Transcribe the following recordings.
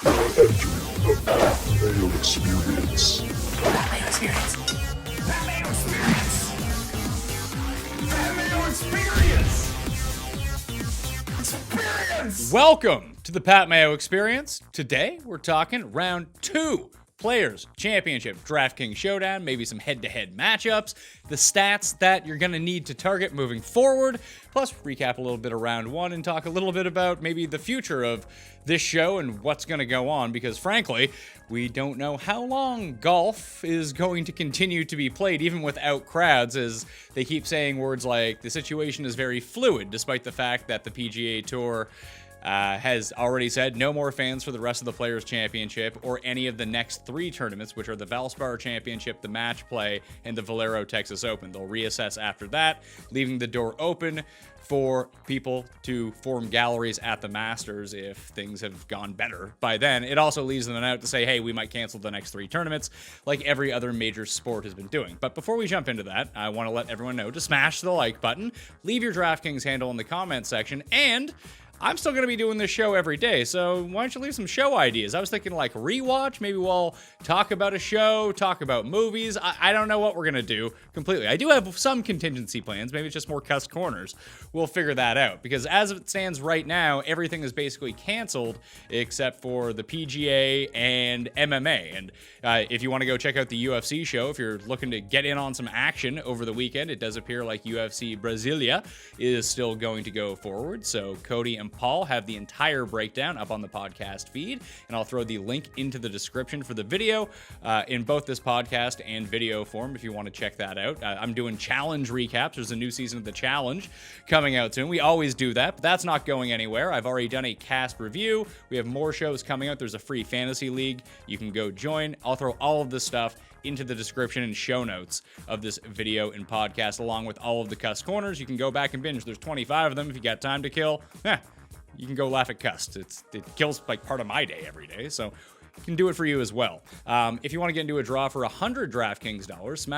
The Mayo Experience. Mayo Experience. Mayo Experience. Mayo Experience. Experience. Welcome to the Pat Mayo Experience. Today we're talking round 2. Players Championship DraftKings Showdown, maybe some head-to-head matchups, the stats that you're going to need to target moving forward, plus recap a little bit of round 1 and talk a little bit about maybe the future of this show and what's going to go on, because frankly, we don't know how long golf is going to continue to be played even without crowds, as they keep saying words like the situation is very fluid, despite the fact that the PGA Tour has already said no more fans for the rest of the Players Championship or any of the next 3 tournaments, which are the Valspar Championship, the Match Play, and the Valero Texas Open. They'll reassess after that, leaving the door open for people to form galleries at the Masters if things have gone better by then. It also leaves them out to say, hey, we might cancel the next 3 tournaments like every other major sport has been doing. But before we jump into that, I want to let everyone know to smash the like button, leave your DraftKings handle in the comments section, and I'm still going to be doing this show every day, so why don't you leave some show ideas? I was thinking like rewatch, maybe we'll talk about a show, talk about movies. I don't know what we're going to do completely. I do have some contingency plans, maybe it's just more cussed corners. We'll figure that out, because as it stands right now, everything is basically canceled except for the PGA and MMA. And if you want to go check out the UFC show, if you're looking to get in on some action over the weekend, it does appear like UFC Brasilia is still going to go forward, so Cody and Paul have the entire breakdown up on the podcast feed, and I'll throw the link into the description for the video in both this podcast and video form if you want to check that out. I'm doing challenge recaps. There's a new season of the challenge coming out soon. We always do that, but that's not going anywhere. I've already done a cast review. We have more shows coming out. There's a free fantasy league you can go join. I'll throw all of this stuff into the description and show notes of this video and podcast, along with all of the cuss corners. You can go back and binge. There's 25 of them if you got time to kill. You can go laugh at cuss. It kills like part of my day every day, so you can do it for you as well. If you want to get into a draw for 100 DraftKings dollars,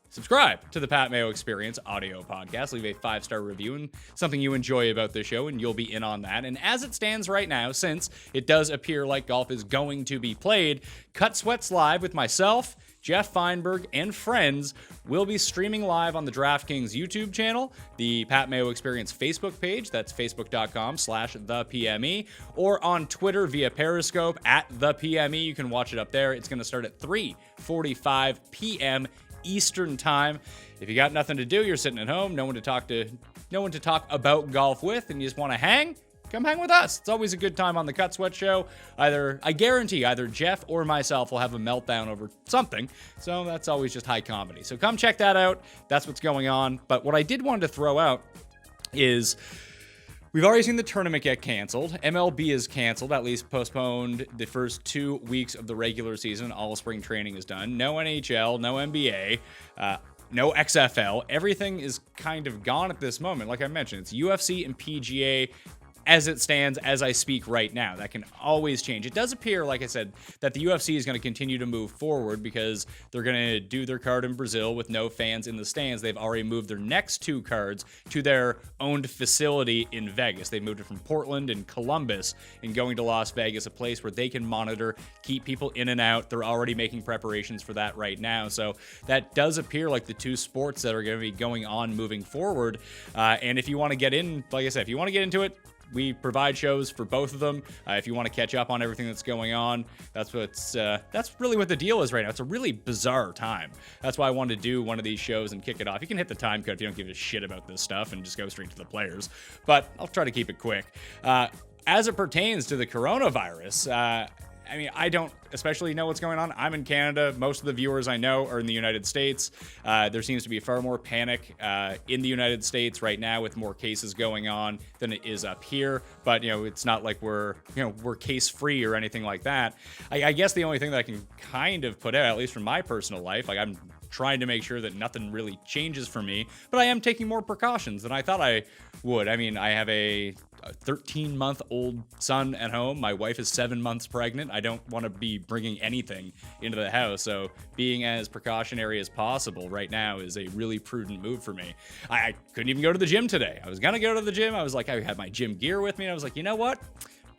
subscribe to the Pat Mayo Experience audio podcast. Leave a 5-star review and something you enjoy about the show, and you'll be in on that. And as it stands right now, since it does appear like golf is going to be played, Cut Sweats Live with myself, Jeff Feinberg, and friends will be streaming live on the DraftKings YouTube channel, the Pat Mayo Experience Facebook page, that's facebook.com/thepme, or on Twitter via Periscope @thepme. You can watch it up there. It's going to start at 3:45 p.m. Eastern Time. If you got nothing to do, you're sitting at home, no one to talk about golf with, and you just want to hang, come hang with us. It's always a good time on the Cut Sweat Show. I guarantee either Jeff or myself will have a meltdown over something, so that's always just high comedy. So come check that out. That's what's going on. But what I did want to throw out is we've already seen the tournament get canceled. MLB is canceled, at least postponed the first 2 weeks of the regular season. All spring training is done. No NHL, no NBA, no XFL. Everything is kind of gone at this moment. Like I mentioned, it's UFC and PGA as it stands as I speak right now. That can always change. It does appear, like I said, that the UFC is going to continue to move forward because they're going to do their card in Brazil with no fans in the stands. They've already moved their next 2 cards to their owned facility in Vegas. They moved it from Portland and Columbus and going to Las Vegas, a place where they can monitor, keep people in and out. They're already making preparations for that right now. So that does appear like the 2 sports that are going to be going on moving forward. And if you want to get in, like I said, if you want to get into it, we provide shows for both of them. If you want to catch up on everything that's going on, that's really what the deal is right now. It's a really bizarre time. That's why I wanted to do one of these shows and kick it off. You can hit the time code if you don't give a shit about this stuff and just go straight to the players. But I'll try to keep it quick. As it pertains to the coronavirus, I don't especially know what's going on. I'm in Canada. Most of the viewers I know are in the United States. There seems to be far more panic in the United States right now with more cases going on than it is up here. But, it's not like we're case free or anything like that. I guess the only thing that I can kind of put out, at least from my personal life, like I'm trying to make sure that nothing really changes for me, but I am taking more precautions than I thought I would. I have a 13-month-old son at home. My wife is 7 months pregnant. I don't want to be bringing anything into the house, so being as precautionary as possible right now is a really prudent move for me. I couldn't even go to the gym today. I was gonna go to the gym. I was like, I had my gym gear with me, and I was like, you know what?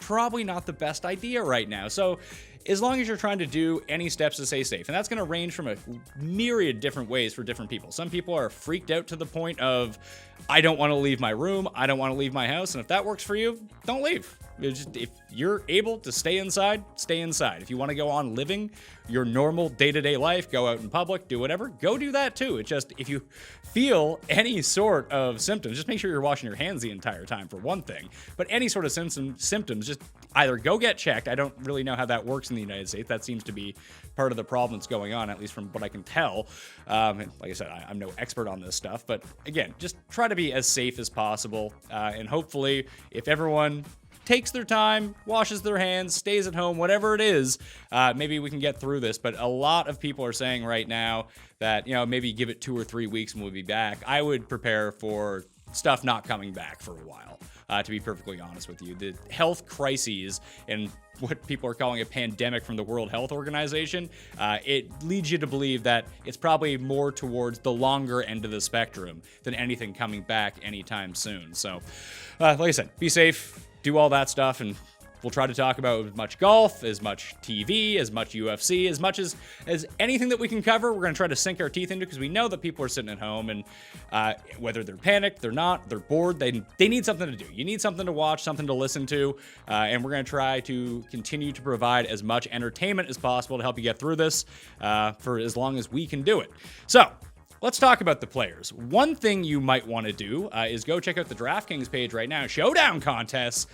probably not the best idea right now. So as long as you're trying to do any steps to stay safe, and that's going to range from a myriad different ways for different people. Some people are freaked out to the point of, I don't want to leave my room, I don't want to leave my house, and if that works for you, don't leave. If you're able to stay inside, stay inside. If you want to go on living your normal day-to-day life, go out in public, do whatever, go do that too. It's just, if you feel any sort of symptoms, just make sure you're washing your hands the entire time, for one thing. But any sort of symptoms, just either go get checked. I don't really know how that works in the United States. That seems to be part of the problem that's going on, at least from what I can tell. And like I said, I'm no expert on this stuff, but again, just try to be as safe as possible. And hopefully, if everyone takes their time, washes their hands, stays at home, whatever it is, maybe we can get through this. But a lot of people are saying right now that, maybe give it 2 or 3 weeks and we'll be back. I would prepare for stuff not coming back for a while, to be perfectly honest with you. The health crises and what people are calling a pandemic from the World Health Organization, it leads you to believe that it's probably more towards the longer end of the spectrum than anything coming back anytime soon. So, like I said, be safe. Do all that stuff, and we'll try to talk about as much golf, as much TV, as much UFC, as much as anything that we can cover. We're going to try to sink our teeth into, because we know that people are sitting at home, and whether they're panicked, they're not, they're bored, they need something to do. You need something to watch, something to listen to, and we're going to try to continue to provide as much entertainment as possible to help you get through this for as long as we can do it. So, let's talk about the players. One thing you might want to do is go check out the DraftKings page right now. Showdown contests.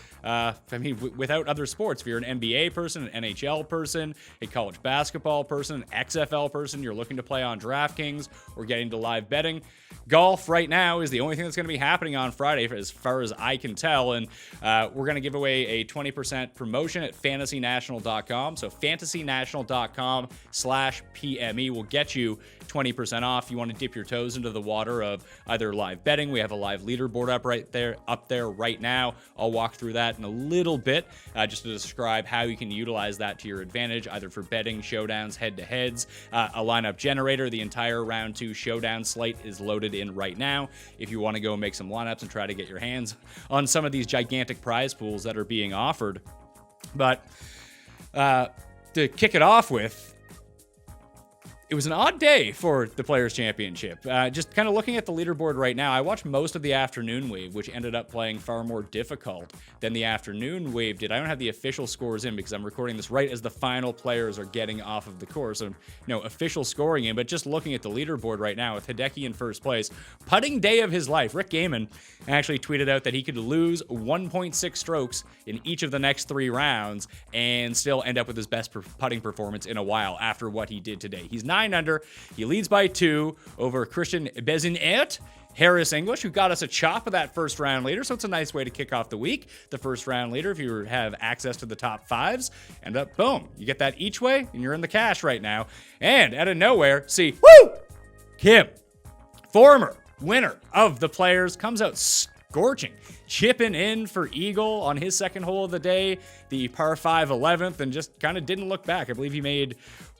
Without other sports, if you're an NBA person, an NHL person, a college basketball person, an XFL person, you're looking to play on DraftKings or get into live betting, golf right now is the only thing that's going to be happening on Friday, as far as I can tell. And we're going to give away a 20% promotion at fantasynational.com. So fantasynational.com/PME will get you 20% off. You want to dip your toes into the water of either live betting. We have a live leaderboard up there right now. I'll walk through that in a little bit, just to describe how you can utilize that to your advantage, either for betting, showdowns, head-to-heads, a lineup generator. The entire round 2 showdown slate is loaded in right now. If you want to go make some lineups and try to get your hands on some of these gigantic prize pools that are being offered. But to kick it off with, it was an odd day for the Players Championship. Just kind of looking at the leaderboard right now, I watched most of the afternoon wave, which ended up playing far more difficult than the afternoon wave did. I don't have the official scores in because I'm recording this right as the final players are getting off of the course. So, official scoring in, but just looking at the leaderboard right now with Hideki in first place, putting day of his life. Rick Gaiman actually tweeted out that he could lose 1.6 strokes in each of the next 3 rounds and still end up with his best putting performance in a while after what he did today. He's 9 under. He leads by 2 over Christian Bezinet, Harris English, who got us a chop of that first round leader. So it's a nice way to kick off the week. The first round leader, if you have access to the top 5s, end up, boom, you get that each way and you're in the cash right now. And out of nowhere, see, Kim, former winner of the Players, comes out scorching, chipping in for eagle on his second hole of the day, the par 5 11th, and just kind of didn't look back. I believe he made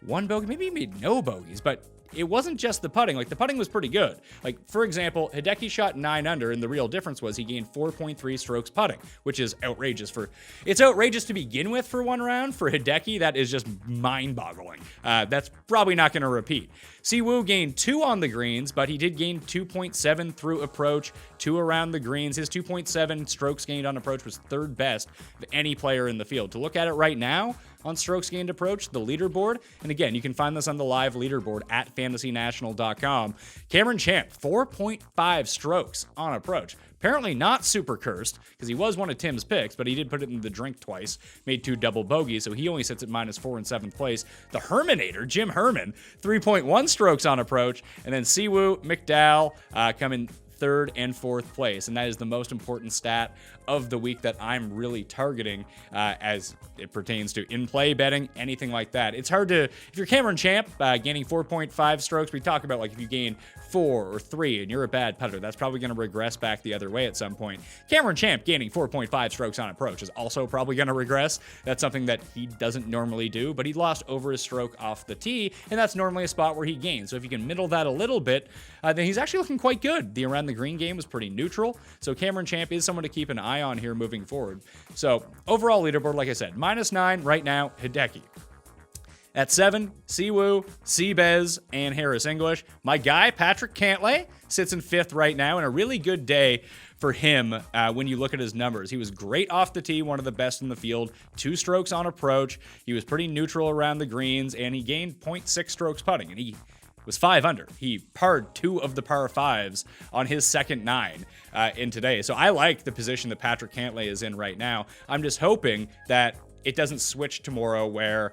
1 bogey, maybe he made no bogeys, but it wasn't just the putting. Like, the putting was pretty good. Like, for example, Hideki shot 9 under, and the real difference was he gained 4.3 strokes putting, which is outrageous. It's outrageous to begin with for one round. For Hideki, that is just mind-boggling. That's probably not going to repeat. Siwoo gained 2 on the greens, but he did gain 2.7 through approach, 2 around the greens. His 2.7 strokes gained on approach was 3rd best of any player in the field. To look at it right now on strokes gained approach, the leaderboard, and again, you can find this on the live leaderboard at fantasynational.com. Cameron Champ, 4.5 strokes on approach. Apparently not super cursed, because he was one of Tim's picks, but he did put it in the drink twice, made 2 double bogeys, so he only sits at -4 in 7th place. The Herminator, Jim Herman, 3.1 strokes on approach, and then Siwoo, McDowell come in 3rd and 4th place, and that is the most important stat of the week that I'm really targeting as it pertains to in-play betting, anything like that. It's hard to, if you're Cameron Champ gaining 4.5 strokes, we talk about like if you gain 4 or 3 and you're a bad putter, that's probably going to regress back the other way at some point. Cameron Champ gaining 4.5 strokes on approach is also probably going to regress. That's something that he doesn't normally do, but he lost over his stroke off the tee, and that's normally a spot where he gains. So if you can middle that a little bit, then he's actually looking quite good around the green game was pretty neutral. So Cameron Champ is someone to keep an eye on here moving forward. So overall leaderboard, like I said, -9 right now, Hideki. At 7, Siwoo, Seabez, and Harris English. My guy, Patrick Cantlay, sits in 5th right now, and a really good day for him when you look at his numbers. He was great off the tee, one of the best in the field, 2 strokes on approach. He was pretty neutral around the greens, and he gained 0.6 strokes putting, and he was 5 under. He parred 2 of the par 5s on his second 9 in today. So I like the position that Patrick Cantlay is in right now. I'm just hoping that it doesn't switch tomorrow where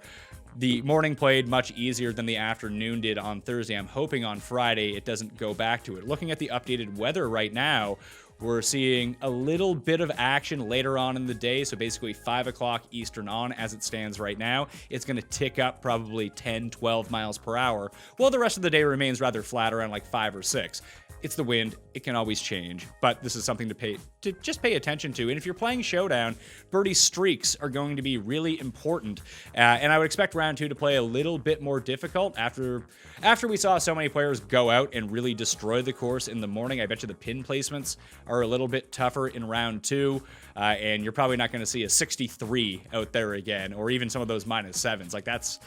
the morning played much easier than the afternoon did on Thursday. I'm hoping on Friday it doesn't go back to it. Looking at the updated weather right now, we're seeing a little bit of action later on in the day. So basically 5 o'clock Eastern on as it stands right now. It's going to tick up probably 10, 12 miles per hour, while the rest of the day remains rather flat around like 5 or 6. It's the wind. It can always change, but this is something to just pay attention to. And if you're playing Showdown, birdie streaks are going to be really important. And I would expect round 2 to play a little bit more difficult after we saw so many players go out and really destroy the course in the morning. I bet you the pin placements are a little bit tougher in round 2. And you're probably not going to see a 63 out there again, or even some of those -7s. Like that's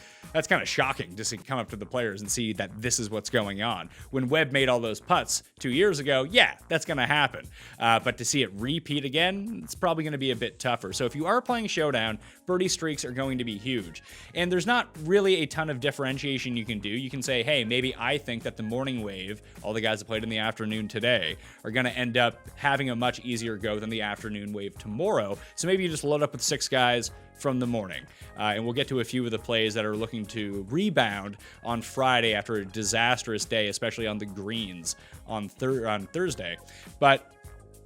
kind of shocking to see, come up to the players and see that this is what's going on. When Webb made all those putts 2 years ago, yeah, that's going to happen. But to see it repeat again, it's probably going to be a bit tougher. So if you are playing Showdown, birdie streaks are going to be huge. And there's not really a ton of differentiation you can do. You can say, hey, maybe I think that the morning wave, all the guys that played in the afternoon today, are going to end up having a much easier go than the afternoon wave tomorrow. So maybe you just load up with 6 guys from the morning. And we'll get to a few of the plays that are looking to rebound on Friday after a disastrous day, especially on the greens on Thursday. But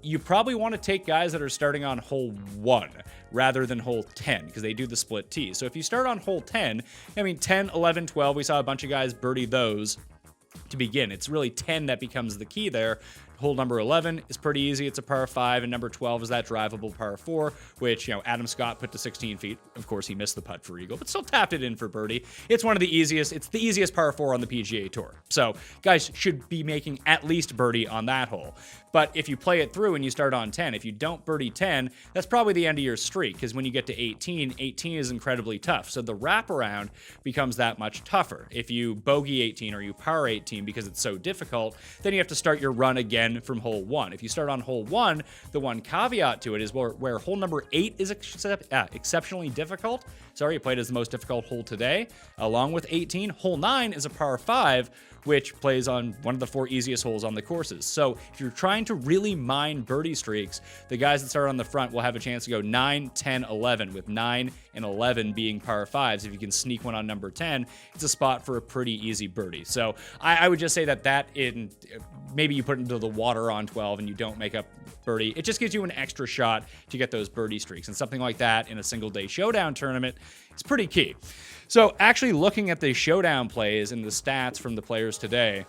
you probably want to take guys that are starting on hole 1 rather than hole 10 because they do the split tee. So if you start on hole 10, 10, 11, 12, we saw a bunch of guys birdie those to begin. It's really 10 that becomes the key there. Hole number 11 is pretty easy. It's a par 5, and number 12 is that drivable par 4, which, Adam Scott put to 16 feet. Of course, he missed the putt for eagle, but still tapped it in for birdie. It's one of the easiest. It's the easiest par 4 on the PGA Tour. So guys should be making at least birdie on that hole. But if you play it through and you start on 10, if you don't birdie 10, that's probably the end of your streak, because when you get to 18, 18 is incredibly tough. So the wraparound becomes that much tougher. If you bogey 18 or you par 18 because it's so difficult, then you have to start your run again from hole 1. If you start on hole 1, the one caveat to it is where hole number 8 is exceptionally difficult. Sorry, you played as the most difficult hole today. Along with 18, hole 9 is a par 5, which plays on one of the 4 easiest holes on the courses. So if you're trying to really mine birdie streaks, the guys that start on the front will have a chance to go 9, 10, 11, with 9 and 11 being par 5s. If you can sneak one on number 10, it's a spot for a pretty easy birdie. So I would just say that maybe you put it into the water on 12 and you don't make up birdie. It just gives you an extra shot to get those birdie streaks. And something like that in a single day Showdown tournament is pretty key. So actually looking at the Showdown plays and the stats from the players today,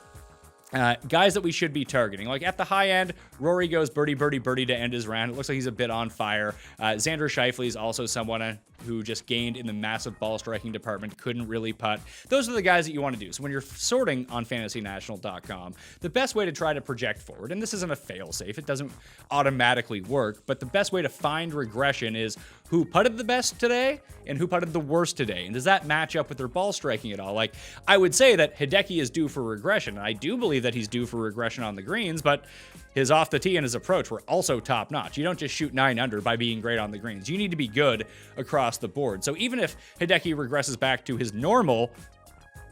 guys that we should be targeting. Like at the high end, Rory goes birdie, birdie, birdie to end his round. It looks like he's a bit on fire. Xander Schauffele is also someone who just gained in the massive ball striking department, couldn't really putt. Those are the guys that you want to do. So when you're sorting on fantasynational.com, the best way to try to project forward, and this isn't a fail-safe, it doesn't automatically work, but the best way to find regression is who putted the best today and who putted the worst today. And does that match up with their ball striking at all? Like, I would say that Hideki is due for regression, and I do believe that he's due for regression on the greens, but his off the tee and his approach were also top notch. You don't just shoot 9 under by being great on the greens. You need to be good across the board. So even if Hideki regresses back to his normal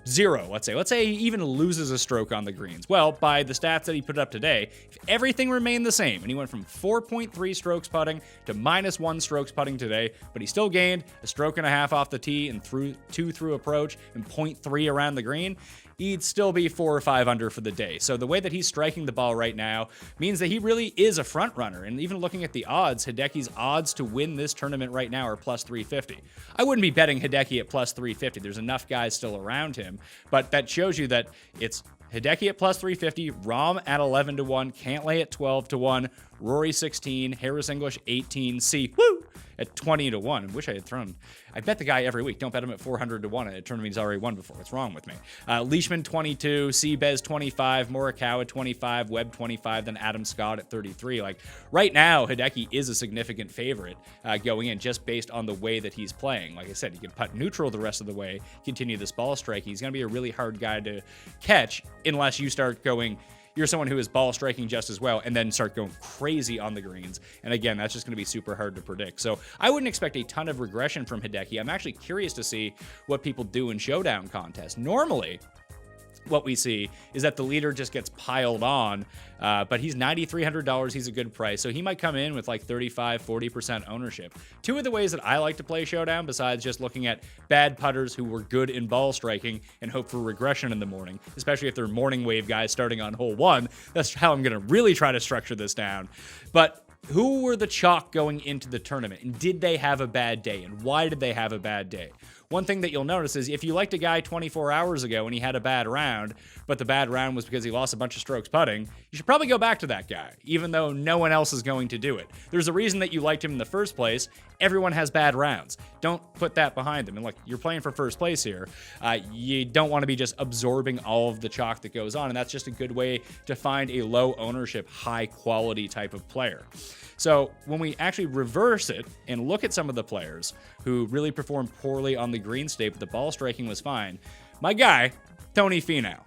0, let's say he even loses a stroke on the greens. Well, by the stats that he put up today, if everything remained the same, and he went from 4.3 strokes putting to -1 strokes putting today, but he still gained a stroke and a half off the tee and 2 through approach and 0.3 around the green, he'd still be 4 or 5 under for the day. So the way that he's striking the ball right now means that he really is a front runner. And even looking at the odds, Hideki's odds to win this tournament right now are plus 350. I wouldn't be betting Hideki at plus 350. There's enough guys still around him, but that shows you that it's Hideki at plus 350, Rahm at 11 to 1, Cantlay at 12 to 1, Rory 16, Harris English 18, C, woo, at 20-1. I wish I had thrown. I bet the guy every week. Don't bet him at 400-1 at a tournament he's already won before. What's wrong with me? Leishman 22, Seabez 25, Morikawa 25, Webb 25, then Adam Scott at 33. Like right now, Hideki is a significant favorite going in just based on the way that he's playing. Like I said, he can putt neutral the rest of the way, continue this ball striking. He's going to be a really hard guy to catch unless you start going. You're someone who is ball striking just as well and then start going crazy on the greens. And again, that's just going to be super hard to predict. So I wouldn't expect a ton of regression from Hideki. I'm actually curious to see what people do in showdown contests. Normally, what we see is that the leader just gets piled on, but he's $9,300. He's a good price. So he might come in with like 35-40% ownership. Two of the ways that I like to play showdown, besides just looking at bad putters who were good in ball striking and hope for regression in the morning, especially if they're morning wave guys starting on hole 1. That's how I'm going to really try to structure this down. But who were the chalk going into the tournament, and did they have a bad day, and why did they have a bad day? One thing that you'll notice is if you liked a guy 24 hours ago and he had a bad round, but the bad round was because he lost a bunch of strokes putting, you should probably go back to that guy, even though no one else is going to do it. There's a reason that you liked him in the first place. Everyone has bad rounds. Don't put that behind them. And look, you're playing for first place here. You don't want to be just absorbing all of the chalk that goes on, and that's just a good way to find a low ownership, high quality type of player. So when we actually reverse it and look at some of the players who really performed poorly on the green state, but the ball striking was fine, my guy, Tony Finau.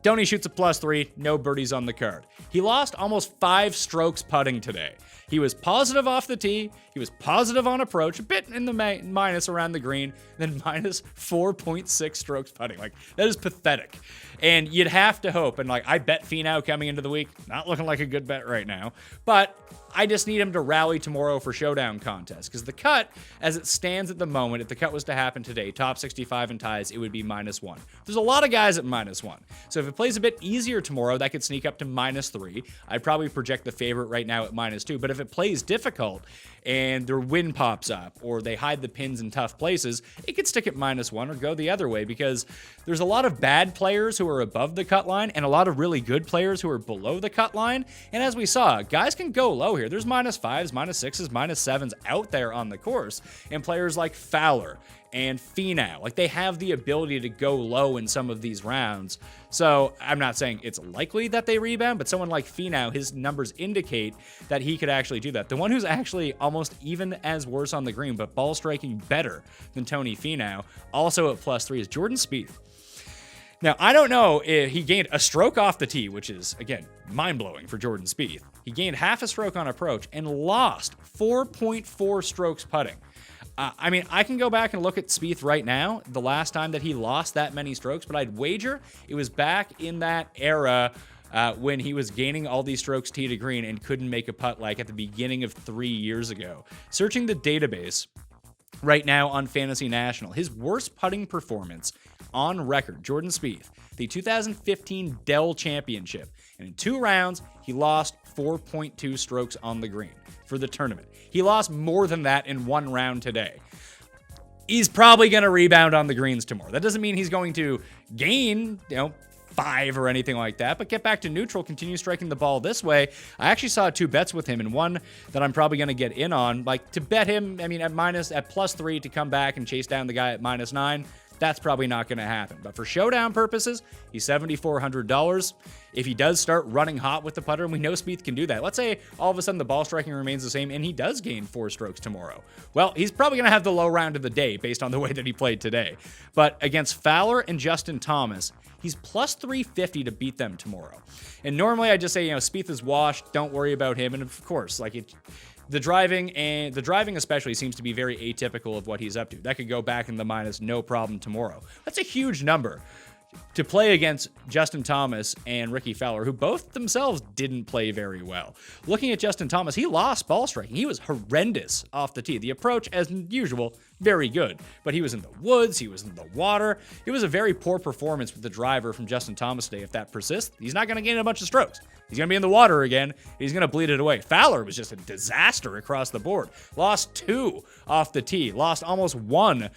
Tony shoots a +3, no birdies on the card. He lost almost 5 strokes putting today. He was positive off the tee, he was positive on approach, a bit in the minus around the green, then minus 4.6 strokes putting. Like, that is pathetic. And you'd have to hope, and like, I bet Finau coming into the week, not looking like a good bet right now, but I just need him to rally tomorrow for showdown contest, because the cut, as it stands at the moment, if the cut was to happen today, top 65 and ties, it would be -1. There's a lot of guys at -1. So if it plays a bit easier tomorrow, that could sneak up to -3. I'd probably project the favorite right now at -2. But if it plays difficult and their wind pops up or they hide the pins in tough places, it could stick at -1 or go the other way, because there's a lot of bad players who are above the cut line and a lot of really good players who are below the cut line. And as we saw, guys can go low here. There's -5s, -6s, -7s out there on the course. And players like Fowler and Finau, like, they have the ability to go low in some of these rounds. So I'm not saying it's likely that they rebound, but someone like Finau, his numbers indicate that he could actually do that. The one who's actually almost even as worse on the green, but ball striking better than Tony Finau, also at +3, is Jordan Spieth. Now, I don't know if he gained a stroke off the tee, which is, again, mind-blowing for Jordan Spieth. He gained half a stroke on approach and lost 4.4 strokes putting. I mean, I can go back and look at Spieth right now, the last time that he lost that many strokes, but I'd wager it was back in that era when he was gaining all these strokes tee to green and couldn't make a putt, like at the beginning of 3 years ago. Searching the database right now on Fantasy National, his worst putting performance on record, Jordan Spieth, the 2015 Dell Championship. And in 2 rounds, he lost 4.2 strokes on the green for the tournament. He lost more than that in 1 round today. He's probably going to rebound on the greens tomorrow. That doesn't mean he's going to gain, 5 or anything like that, but get back to neutral, continue striking the ball this way. I actually saw 2 bets with him, and one that I'm probably going to get in on, like, to bet him, I mean, at +3 to come back and chase down the guy at -9. That's probably not going to happen. But for showdown purposes, he's $7,400. If he does start running hot with the putter, and we know Spieth can do that. Let's say all of a sudden the ball striking remains the same and he does gain 4 strokes tomorrow. Well, he's probably going to have the low round of the day based on the way that he played today. But against Fowler and Justin Thomas, he's +350 to beat them tomorrow. And normally I just say, Spieth is washed. Don't worry about him. And of course, the driving especially seems to be very atypical of what he's up to. That could go back in the minus, no problem tomorrow. That's a huge number to play against Justin Thomas and Ricky Fowler, who both themselves didn't play very well. Looking at Justin Thomas, he lost ball striking. He was horrendous off the tee. The approach, as usual, very good, but he was in the woods, he was in the water. It was a very poor performance with the driver from Justin Thomas today. If that persists, he's not going to gain a bunch of strokes. He's going to be in the water again. He's going to bleed it away. Fowler was just a disaster across the board. Lost 2 off the tee. Lost almost 1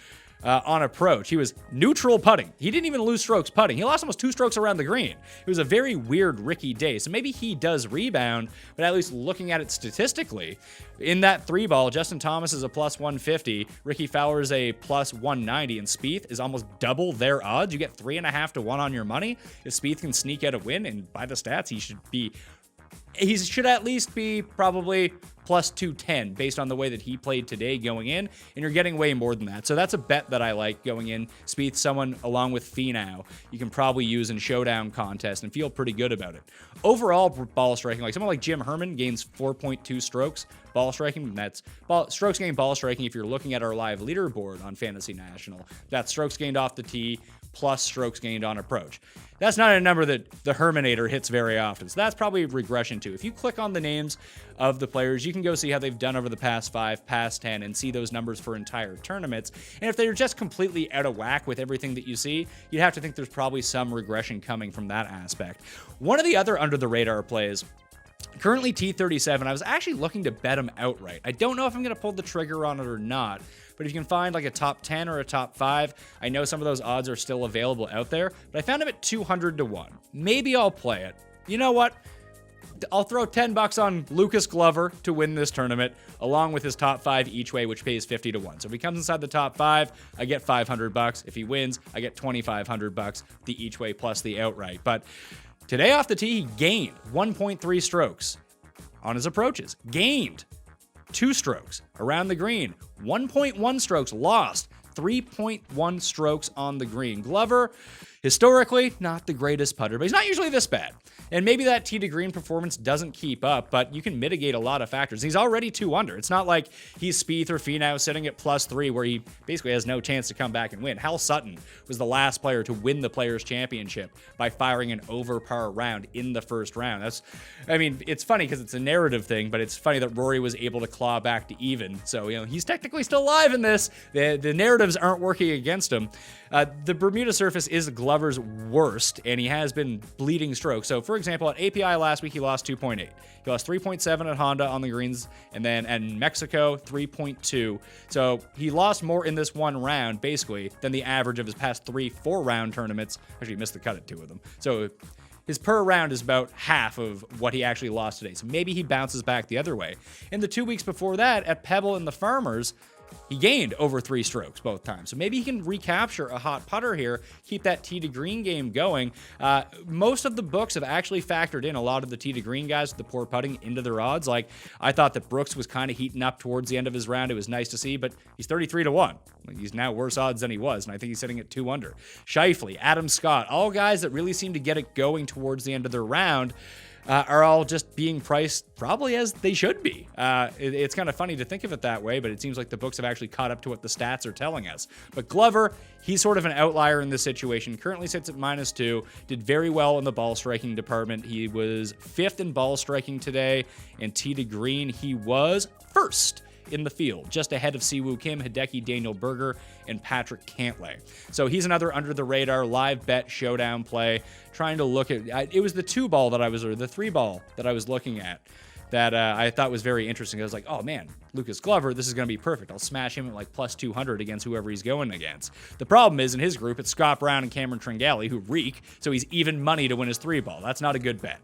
on approach. He was neutral putting. He didn't even lose strokes putting. He lost almost 2 strokes around the green. It was a very weird, Ricky day. So maybe he does rebound, but at least looking at it statistically, in that 3-ball, Justin Thomas is a plus 150, Ricky Fowler is a plus 190, and Spieth is almost double their odds. You get 3.5 to 1 on your money. If Spieth can sneak out a win, and by the stats, he should at least be probably plus 210 based on the way that he played today going in, and you're getting way more than that. So that's a bet that I like going in. Spieth, someone along with Finau, you can probably use in showdown contest and feel pretty good about it. Overall ball striking, like someone like Jim Herman gains 4.2 strokes ball striking. That's strokes gained ball striking. If you're looking at our live leaderboard on Fantasy National, that's strokes gained off the tee plus strokes gained on approach. That's not a number that the Herminator hits very often. So that's probably regression too. If you click on the names of the players, you can go see how they've done over the past 5, past 10, and see those numbers for entire tournaments. And if they're just completely out of whack with everything that you see, you'd have to think there's probably some regression coming from that aspect. One of the other under the radar plays, currently T37, I was actually looking to bet him outright. I don't know if I'm going to pull the trigger on it or not, but if you can find like a top 10 or a top 5, I know some of those odds are still available out there, but I found him at 200 to 1. Maybe I'll play it. You know what? I'll throw $10 on Lucas Glover to win this tournament, along with his top 5 each way, which pays 50 to 1. So if he comes inside the top 5, I get $500. If he wins, I get $2,500, the each way plus the outright. But today off the tee, he gained 1.3 strokes on his approaches. Gained 2 strokes around the green. 1.1 strokes lost. 3.1 strokes on the green. Glover, historically, not the greatest putter, but he's not usually this bad. And maybe that tee to green performance doesn't keep up, but you can mitigate a lot of factors. He's already 2 under. It's not like he's Spieth or Finau sitting at plus 3 where he basically has no chance to come back and win. Hal Sutton was the last player to win the Players Championship by firing an over par round in the first round. It's funny because it's a narrative thing, but it's funny that Rory was able to claw back to even. So, he's technically still alive in this. The narratives aren't working against him. The Bermuda surface is Glover's worst, and he has been bleeding strokes. So, for example, at API last week, he lost 2.8. He lost 3.7 at Honda on the greens, and then at Mexico, 3.2. So he lost more in this one round, basically, than the average of his past 3 4-round tournaments. Actually, he missed the cut at 2 of them. So his per round is about half of what he actually lost today. So maybe he bounces back the other way. In the 2 weeks before that, at Pebble and the Farmers, he gained over 3 strokes both times. So maybe he can recapture a hot putter here, keep that tee to green game going. Most of the books have actually factored in a lot of the tee to green guys with the poor putting into their odds. Like, I thought that Brooks was kind of heating up towards the end of his round. It was nice to see, but he's 33 to 1. He's now worse odds than he was, and I think he's sitting at 2 under. Scheifele, Adam Scott, all guys that really seem to get it going towards the end of their round, are all just being priced probably as they should be. It's kind of funny to think of it that way, but it seems like the books have actually caught up to what the stats are telling us. But Glover, he's sort of an outlier in this situation. Currently sits at -2. Did very well in the ball striking department. He was 5th in ball striking today, and tee to green, he was 1st in the field, just ahead of Siwoo Kim, Hideki Daniel Berger, and Patrick Cantlay. So he's another under the radar live bet showdown play. Trying to look at, it was the 2-ball that I was, or the 3-ball that I was looking at that I thought was very interesting. I was like, oh man, Lucas Glover, this is going to be perfect. I'll smash him at like plus 200 against whoever he's going against. The problem is in his group, it's Scott Brown and Cameron Tringali who reek, so he's even money to win his 3-ball. That's not a good bet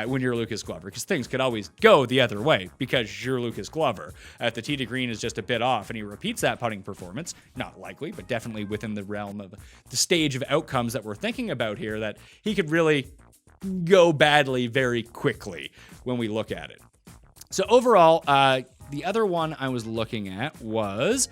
when you're Lucas Glover, because things could always go the other way because you're Lucas Glover. If the tee to green is just a bit off and he repeats that putting performance, not likely, but definitely within the realm of the stage of outcomes that we're thinking about here, that he could really go badly very quickly when we look at it. So overall, the other one I was looking at was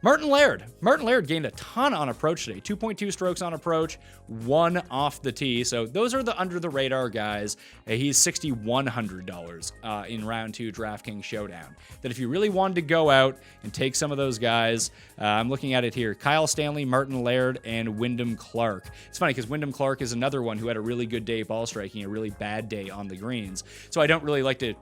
Martin Laird. Martin Laird gained a ton on approach today. 2.2 strokes on approach, 1 off the tee. So those are the under the radar guys. He's $6,100 in round 2 DraftKings Showdown. That if you really wanted to go out and take some of those guys, I'm looking at it here. Kyle Stanley, Martin Laird, and Wyndham Clark. It's funny because Wyndham Clark is another one who had a really good day ball striking, a really bad day on the greens. So I don't really like to,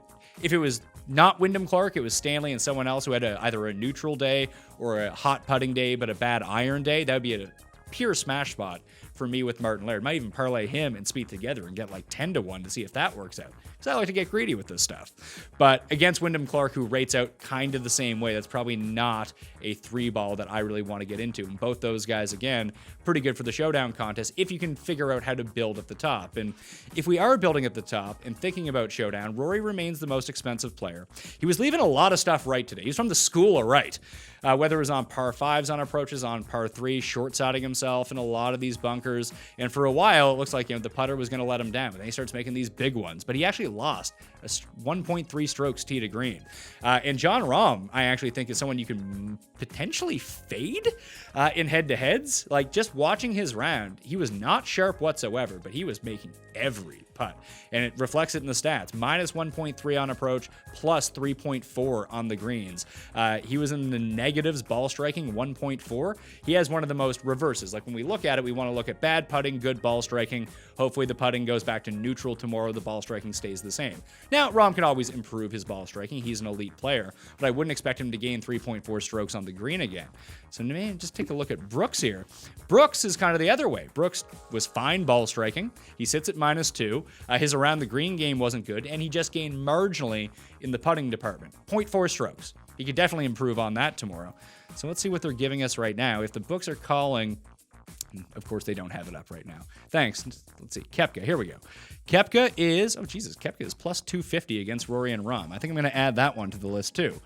if it was not Wyndham Clark, it was Stanley and someone else who had either a neutral day or a hot putting day but a bad iron day, that would be a pure smash spot for me with Martin Laird. Might even parlay him and Spieth together and get like 10-1 to see if that works out. Because I like to get greedy with this stuff. But against Wyndham Clark, who rates out kind of the same way, that's probably not a 3-ball that I really want to get into. And both those guys, again, pretty good for the showdown contest if you can figure out how to build at the top. And if we are building at the top and thinking about showdown, Rory remains the most expensive player. He was leaving a lot of stuff right today. He's from the school of right. Whether it was on par 5s on approaches, on par 3, short-siding himself in a lot of these bunkers. And for a while, it looks like the putter was going to let him down. But then he starts making these big ones. But he actually lost 1.3 strokes tee to green. And Jon Rahm, I actually think, is someone you can potentially fade in head-to-heads. Like, just watching his round, he was not sharp whatsoever, but he was making every putt. And it reflects it in the stats. Minus 1.3 on approach, plus 3.4 on the greens. He was in the negatives ball striking, 1.4. He has one of the most reverses. Like, when we look at it, we want to look at bad putting, good ball striking. Hopefully the putting goes back to neutral tomorrow. The ball striking stays the same. Now, Rahm can always improve his ball striking. He's an elite player, but I wouldn't expect him to gain 3.4 strokes on the green again. So, man, just take a look at Brooks here. Brooks is kind of the other way. Brooks was fine ball striking. He sits at -2. His around the green game wasn't good, and he just gained marginally in the putting department. 0.4 strokes. He could definitely improve on that tomorrow. So let's see what they're giving us right now. If the books are calling, of course they don't have it up right now. Thanks. Let's see. Koepka. Here we go. Koepka is, oh Jesus, Koepka is plus 250 against Rory and Rahm. I think I'm going to add that one to the list too.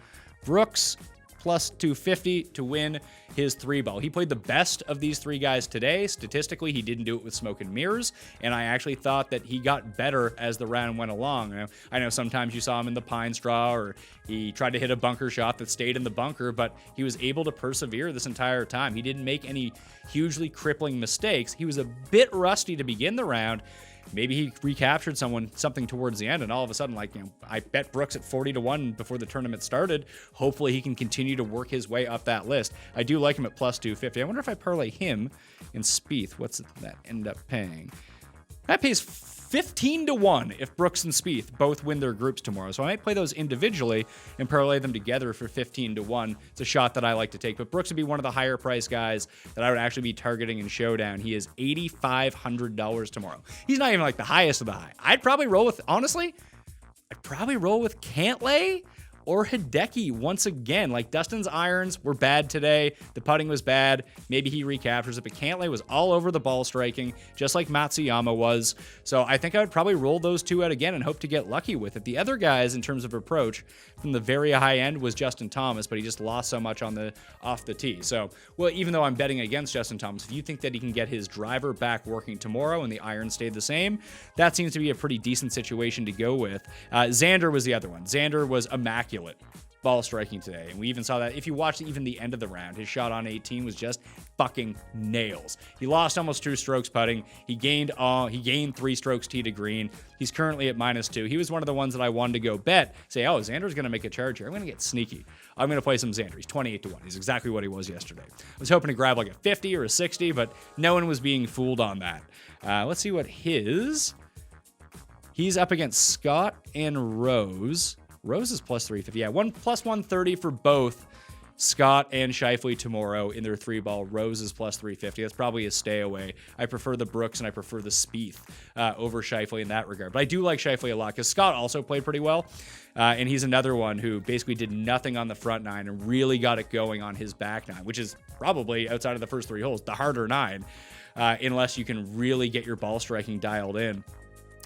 Brooks plus 250 to win his 3-ball. He played the best of these 3 guys today. Statistically, he didn't do it with smoke and mirrors, and I actually thought that he got better as the round went along. I know sometimes you saw him in the pine straw, or he tried to hit a bunker shot that stayed in the bunker, but he was able to persevere this entire time. He didn't make any hugely crippling mistakes. He was a bit rusty to begin the round. Maybe he recaptured something towards the end, and all of a sudden, I bet Brooks at 40-1 before the tournament started. Hopefully he can continue to work his way up that list. I do like him at plus 250. I wonder if I parlay him in Spieth, what's that end up paying? That pays 15-1 if Brooks and Spieth both win their groups tomorrow. So I might play those individually and parlay them together for 15-1. It's a shot that I like to take. But Brooks would be one of the higher price guys that I would actually be targeting in Showdown. He is $8,500 tomorrow. He's not even like the highest of the high. I'd probably roll with Cantlay or Hideki once again. Like, Dustin's irons were bad today. The putting was bad. Maybe he recaptures it, but Cantlay was all over the ball striking, just like Matsuyama was. So I think I would probably roll those 2 out again and hope to get lucky with it. The other guys, in terms of approach, from the very high end was Justin Thomas, but he just lost so much off the tee. So, well, even though I'm betting against Justin Thomas, if you think that he can get his driver back working tomorrow and the irons stayed the same, that seems to be a pretty decent situation to go with. Xander was the other one. Xander was immaculate ball striking today, and we even saw that if you watched even the end of the round. His shot on 18 was just fucking nails. He lost almost 2 strokes putting. He gained 3 strokes tee to green. He's currently at -2. He was one of the ones that I wanted to go bet, say, oh, Xander's going to make a charge here. I'm going to get sneaky. I'm going to play some Xander. He's 28-1. He's exactly what he was yesterday. I was hoping to grab like a 50 or a 60, but no one was being fooled on that. Let's see what he's up against Scott and Rose. Rose is plus 350. Yeah, plus 130 for both Scott and Scheifele tomorrow in their 3-ball. Rose is plus 350. That's probably a stay away. I prefer the Brooks and I prefer the Spieth over Scheifele in that regard. But I do like Scheifele a lot because Scott also played pretty well. And he's another one who basically did nothing on the front 9 and really got it going on his back 9, which is probably, outside of the first 3 holes, the harder 9, unless you can really get your ball striking dialed in.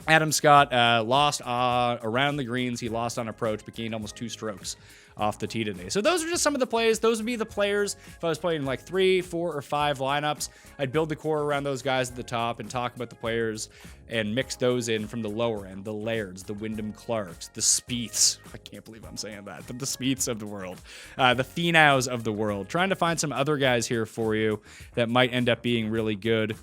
Adam Scott lost around the greens. He lost on approach, but gained almost 2 strokes off the tee today. So those are just some of the plays. Those would be the players. If I was playing like 3, 4, or 5 lineups, I'd build the core around those guys at the top and talk about the players and mix those in from the lower end. The Lairds, the Wyndham Clarks, the Spieths. I can't believe I'm saying that, but the Spieths of the world. The Finaus of the world. Trying to find some other guys here for you that might end up being really good.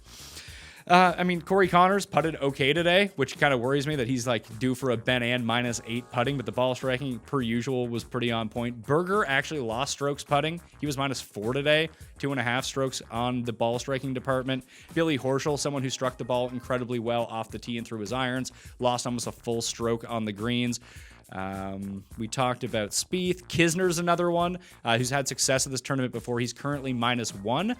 Corey Connors putted okay today, which kind of worries me that he's like due for a Ben and -8 putting, but the ball striking per usual was pretty on point. Berger actually lost strokes putting. He was -4 today, 2.5 strokes on the ball striking department. Billy Horschel, someone who struck the ball incredibly well off the tee and through his irons, lost almost a full stroke on the greens. We talked about Spieth. Kisner's another one who's had success at this tournament before. He's currently -1.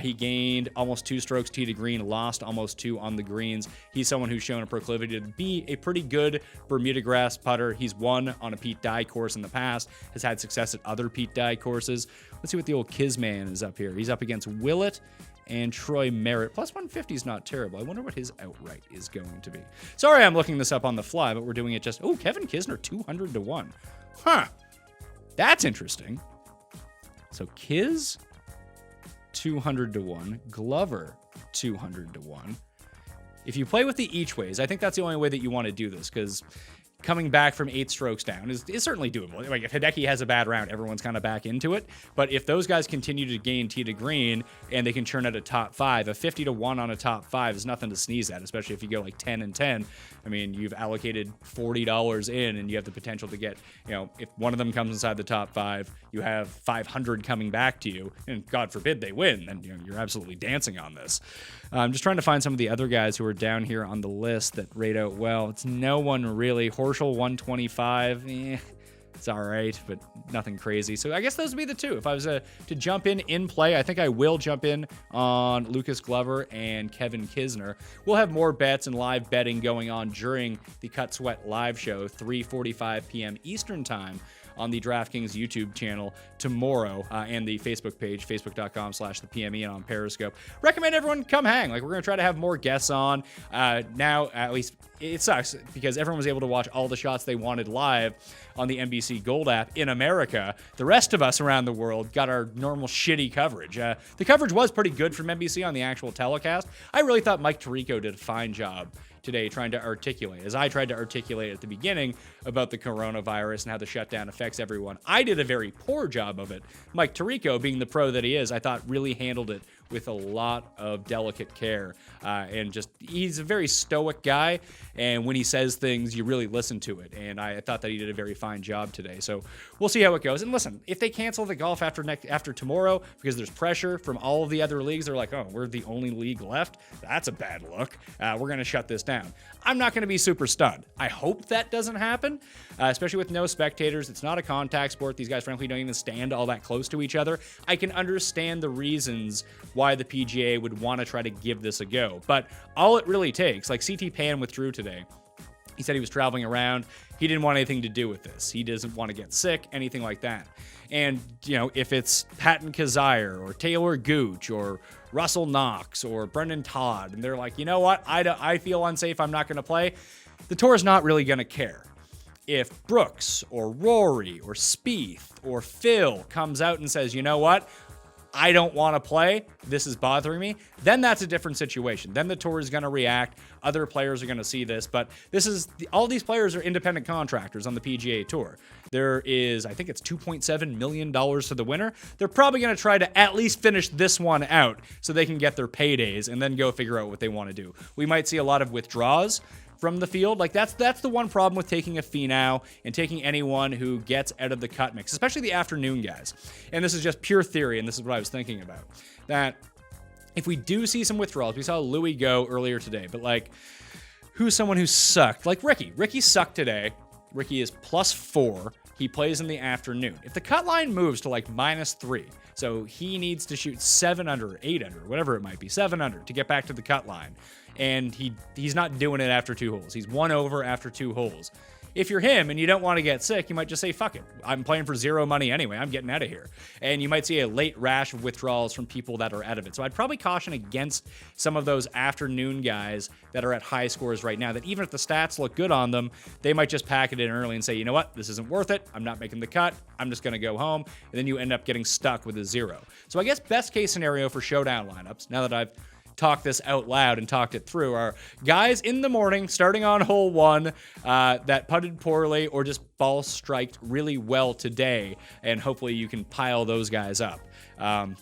He gained almost 2 strokes tee to green, lost almost 2 on the greens. He's someone who's shown a proclivity to be a pretty good Bermuda grass putter. He's won on a Pete Dye course in the past, has had success at other Pete Dye courses. Let's see what the old Kisman is up here. He's up against Willett and Troy Merritt. Plus 150 is not terrible. I wonder what his outright is going to be. Sorry, I'm looking this up on the fly, but we're doing it just... Oh, Kevin Kisner, 200 to 1. Huh. That's interesting. So Kiz, 200 to 1. Glover, 200 to 1. If you play with the each ways, I think that's the only way that you want to do this, because coming back from 8 strokes down is certainly doable. Like, if Hideki has a bad round, everyone's kind of back into it. But if those guys continue to gain tee to green and they can churn out a top 5, a 50 to 1 on a top 5 is nothing to sneeze at, especially if you go like 10 and 10. I mean, you've allocated $40 in and you have the potential to get, if one of them comes inside the top 5, you have 500 coming back to you, and God forbid they win, then you're absolutely dancing on this. I'm just trying to find some of the other guys who are down here on the list that rate out well. It's no one really. Horschel, 125. It's all right, but nothing crazy. So I guess those would be the two. If I was to jump in play, I think I will jump in on Lucas Glover and Kevin Kisner. We'll have more bets and live betting going on during the Cut Sweat live show, 3:45 p.m. Eastern time, on the DraftKings YouTube channel tomorrow, and the Facebook page, facebook.com/thepme, and on Periscope. Recommend everyone come hang. Like, we're going to try to have more guests on. Now, at least, it sucks because everyone was able to watch all the shots they wanted live on the NBC Gold app in America. The rest of us around the world got our normal shitty coverage. The coverage was pretty good from NBC on the actual telecast. I really thought Mike Tirico did a fine job today trying to articulate, as I tried to articulate at the beginning, about the coronavirus and how the shutdown affects everyone. I did a very poor job of it. Mike Tirico, being the pro that he is, I thought really handled it with a lot of delicate care, and just, he's a very stoic guy, and when he says things, you really listen to it, and I thought that he did a very fine job today. So we'll see how it goes. And listen, if they cancel the golf after tomorrow because there's pressure from all of the other leagues, they're like, oh, we're the only league left, that's a bad look, we're going to shut this down. I'm not going to be super stunned. I hope that doesn't happen, especially with no spectators. It's not a contact sport. These guys, frankly, don't even stand all that close to each other. I can understand the reasons why the PGA would want to try to give this a go. But all it really takes, like CT Pan withdrew today. He said he was traveling around. He didn't want anything to do with this. He doesn't want to get sick, anything like that. And, if it's Patton Kazire or Taylor Gooch or Russell Knox or Brendan Todd, and they're like, you know what, I feel unsafe, I'm not going to play, the tour is not really going to care. If Brooks or Rory or Spieth or Phil comes out and says, you know what, I don't want to play, this is bothering me, then that's a different situation. Then the tour is going to react. Other players are going to see this, but all these players are independent contractors on the PGA Tour. There is, I think it's $2.7 million to the winner. They're probably going to try to at least finish this one out so they can get their paydays and then go figure out what they want to do. We might see a lot of withdrawals from the field. Like, that's the one problem with taking a fee now and taking anyone who gets out of the cut mix, especially the afternoon guys. And this is just pure theory, and this is what I was thinking about. That if we do see some withdrawals, we saw Louis go earlier today, but like, who's someone who sucked? Like Ricky. Ricky sucked today. Ricky is +4. He plays in the afternoon. If the cut line moves to like -3, so he needs to shoot 7 under, or 8 under, whatever it might be, 7 under to get back to the cut line. And he's not doing it after 2 holes. He's 1 over after 2 holes. If you're him and you don't want to get sick, you might just say, fuck it. I'm playing for 0 money anyway. I'm getting out of here. And you might see a late rash of withdrawals from people that are out of it. So I'd probably caution against some of those afternoon guys that are at high scores right now, that even if the stats look good on them, they might just pack it in early and say, you know what, this isn't worth it. I'm not making the cut. I'm just going to go home. And then you end up getting stuck with a 0. So I guess best case scenario for showdown lineups, now that I've talked this out loud and talked it through, are guys in the morning starting on hole 1 that putted poorly or just ball striked really well today, and hopefully you can pile those guys up.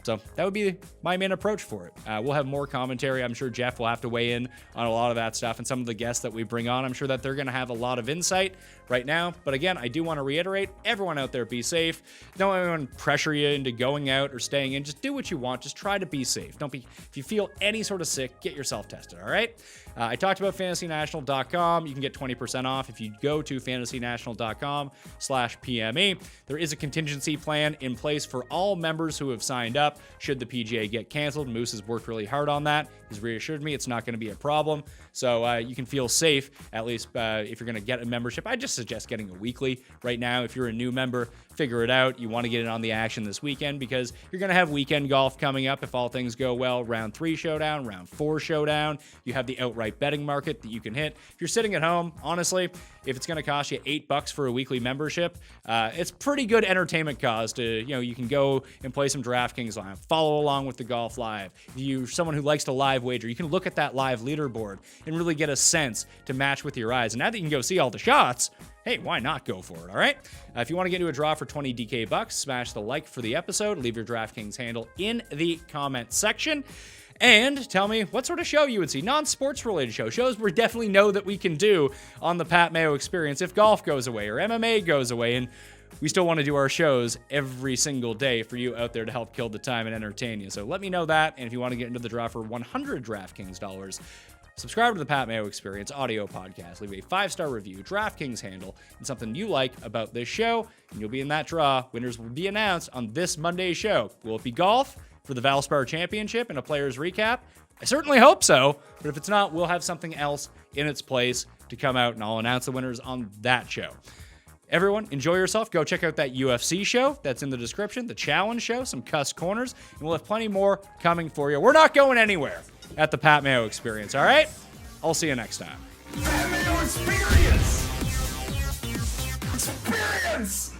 So that would be my main approach for it. We'll have more commentary. I'm sure Jeff will have to weigh in on a lot of that stuff, and some of the guests that we bring on, I'm sure that they're going to have a lot of insight right now. But again, I do want to reiterate, everyone out there, be safe. Don't let anyone pressure you into going out or staying in. Just do what you want. Just try to be safe. If you feel any sort of sick, get yourself tested, all right? I talked about fantasynational.com. You can get 20% off if you go to fantasynational.com. patreon.com/PME. There is a contingency plan in place for all members who have signed up should the PGA get canceled. Moose has worked really hard on that. He's reassured me it's not going to be a problem. So you can feel safe, at least if you're going to get a membership. I just suggest getting a weekly right now. If you're a new member, figure it out. You want to get in on the action this weekend because you're going to have weekend golf coming up if all things go well. Round 3 showdown, round 4 showdown. You have the outright betting market that you can hit. If you're sitting at home, honestly, if it's going to cost you $8 for a weekly membership, it's pretty good entertainment cause to, you can go and play some DraftKings Live, follow along with the golf live. If you're someone who likes to live wager, you can look at that live leaderboard and really get a sense to match with your eyes. And now that you can go see all the shots, hey, why not go for it, all right? If you want to get into a draw for 20 DK bucks, smash the like for the episode, leave your DraftKings handle in the comment section, and tell me what sort of show you would see. Non-sports related shows we definitely know that we can do on the Pat Mayo Experience if golf goes away or MMA goes away, and we still want to do our shows every single day for you out there to help kill the time and entertain you. So let me know that, and if you want to get into the draw for 100 DraftKings dollars, subscribe to the Pat Mayo Experience audio podcast, leave a 5-star review, DraftKings handle, and something you like about this show, and you'll be in that draw. Winners will be announced on this Monday's show. Will it be golf for the Valspar Championship and a player's recap? I certainly hope so, but if it's not, we'll have something else in its place to come out, and I'll announce the winners on that show. Everyone, enjoy yourself. Go check out that UFC show that's in the description, the challenge show, some cuss corners, and we'll have plenty more coming for you. We're not going anywhere at the Pat Mayo Experience, all right? I'll see you next time. Pat Mayo Experience! Experience!